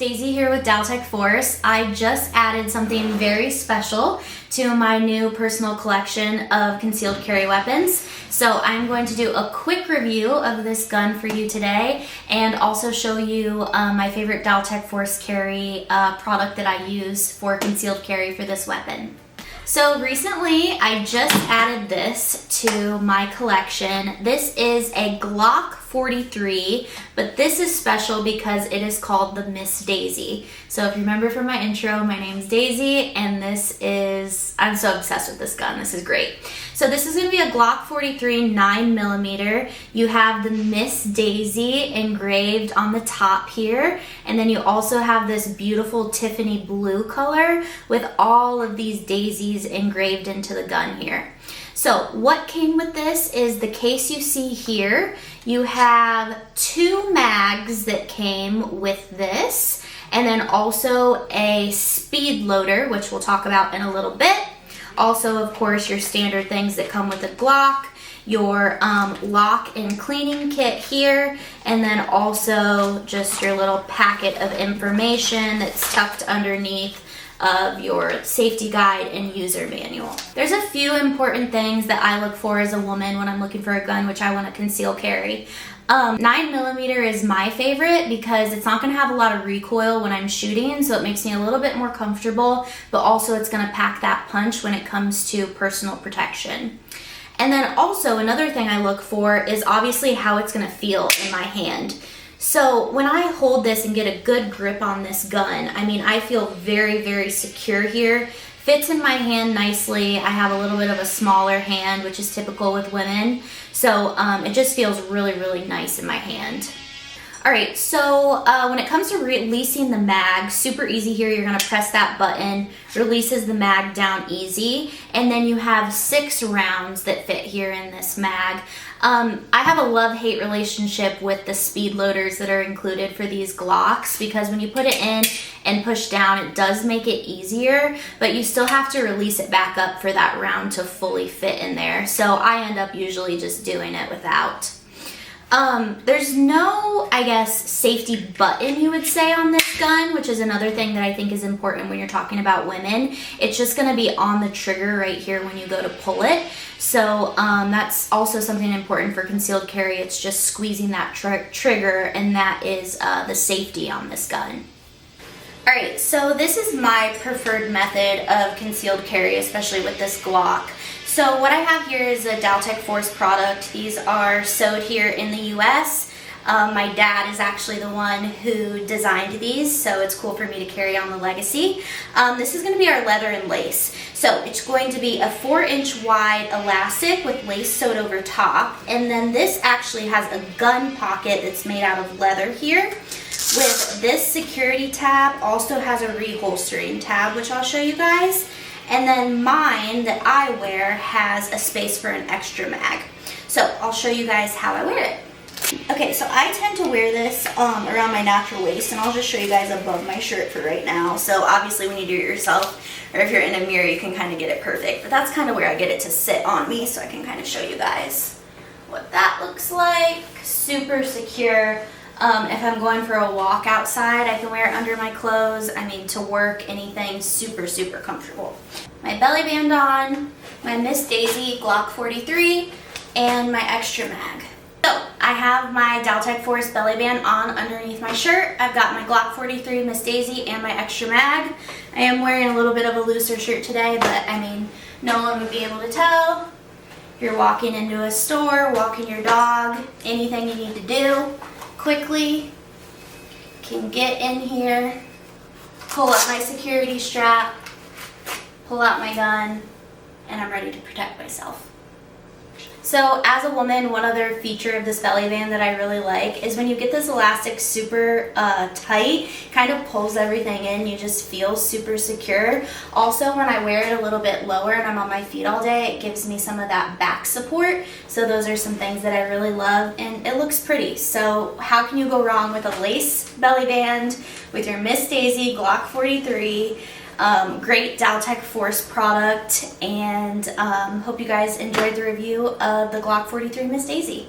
Daisy here with Daltech Force. I just added something very special to my new personal collection of concealed carry weapons. So I'm going to do a quick review of this gun for you today and also show you my favorite Daltech Force carry product that I use for concealed carry for this weapon. So recently I just added this to my collection. This is a Glock 43, but this is special because it is called the Miss Daisy. So if you remember from my intro, my name's Daisy, and I'm so obsessed with this gun. This is great. So this is going to be a Glock 43 9mm. You have the Miss Daisy engraved on the top here, and then you also have this beautiful Tiffany blue color with all of these daisies engraved into the gun here. So what came with this is the case you see here. You have 2 mags that came with this, and then also a speed loader, which we'll talk about in a little bit. Also, of course, your standard things that come with the Glock, your lock and cleaning kit here, and then also just your little packet of information that's tucked underneath of your safety guide and user manual. There's a few important things that I look for as a woman when I'm looking for a gun which I want to conceal carry. 9mm is my favorite because it's not going to have a lot of recoil when I'm shooting, so it makes me a little bit more comfortable, but also it's going to pack that punch when it comes to personal protection. And then also another thing I look for is obviously how it's going to feel in my hand. So when I hold this and get a good grip on this gun, I mean, I feel very, very secure here. Fits in my hand nicely. I have a little bit of a smaller hand, which is typical with women. So it just feels really, really nice in my hand. All right, so when it comes to releasing the mag, super easy here. You're gonna press that button, releases the mag down easy, and then you have 6 rounds that fit here in this mag. I have a love-hate relationship with the speed loaders that are included for these Glocks because when you put it in and push down, it does make it easier, but you still have to release it back up for that round to fully fit in there. So I end up usually just doing it without. There's no, I guess, safety button you would say on this gun, which is another thing that I think is important when you're talking about women. It's just going to be on the trigger right here when you go to pull it. So that's also something important for concealed carry. It's just squeezing that trigger, and that is the safety on this gun. Alright, so this is my preferred method of concealed carry, especially with this Glock. So what I have here is a Daltech Force product. These are sewed here in the US. My dad is actually the one who designed these, so it's cool for me to carry on the legacy. This is going to be our leather and lace. So it's going to be a 4-inch wide elastic with lace sewed over top, and then this actually has a gun pocket that's made out of leather here. With this security tab, also has a reholstering tab, which I'll show you guys. And then mine that I wear has a space for an extra mag. So I'll show you guys how I wear it. Okay, so I tend to wear this around my natural waist, and I'll just show you guys above my shirt for right now. So obviously when you do it yourself, or if you're in a mirror, you can kind of get it perfect. But that's kind of where I get it to sit on me, so I can kind of show you guys what that looks like. Super secure. If I'm going for a walk outside, I can wear it under my clothes. I mean, to work, anything, super, super comfortable. My belly band on, my Miss Daisy Glock 43, and my extra mag. So, I have my Daltech Force belly band on underneath my shirt. I've got my Glock 43 Miss Daisy and my extra mag. I am wearing a little bit of a looser shirt today, but I mean, no one would be able to tell. If you're walking into a store, walking your dog, anything you need to do quickly, can get in here, pull up my security strap, pull out my gun, and I'm ready to protect myself. So as a woman, one other feature of this belly band that I really like is when you get this elastic super tight, kind of pulls everything in, you just feel super secure. Also, when I wear it a little bit lower and I'm on my feet all day, it gives me some of that back support. So those are some things that I really love, and it looks pretty. So how can you go wrong with a lace belly band with your Miss Daisy Glock 43? Great Daltech Force product, and hope you guys enjoyed the review of the Glock 43 Miss Daisy.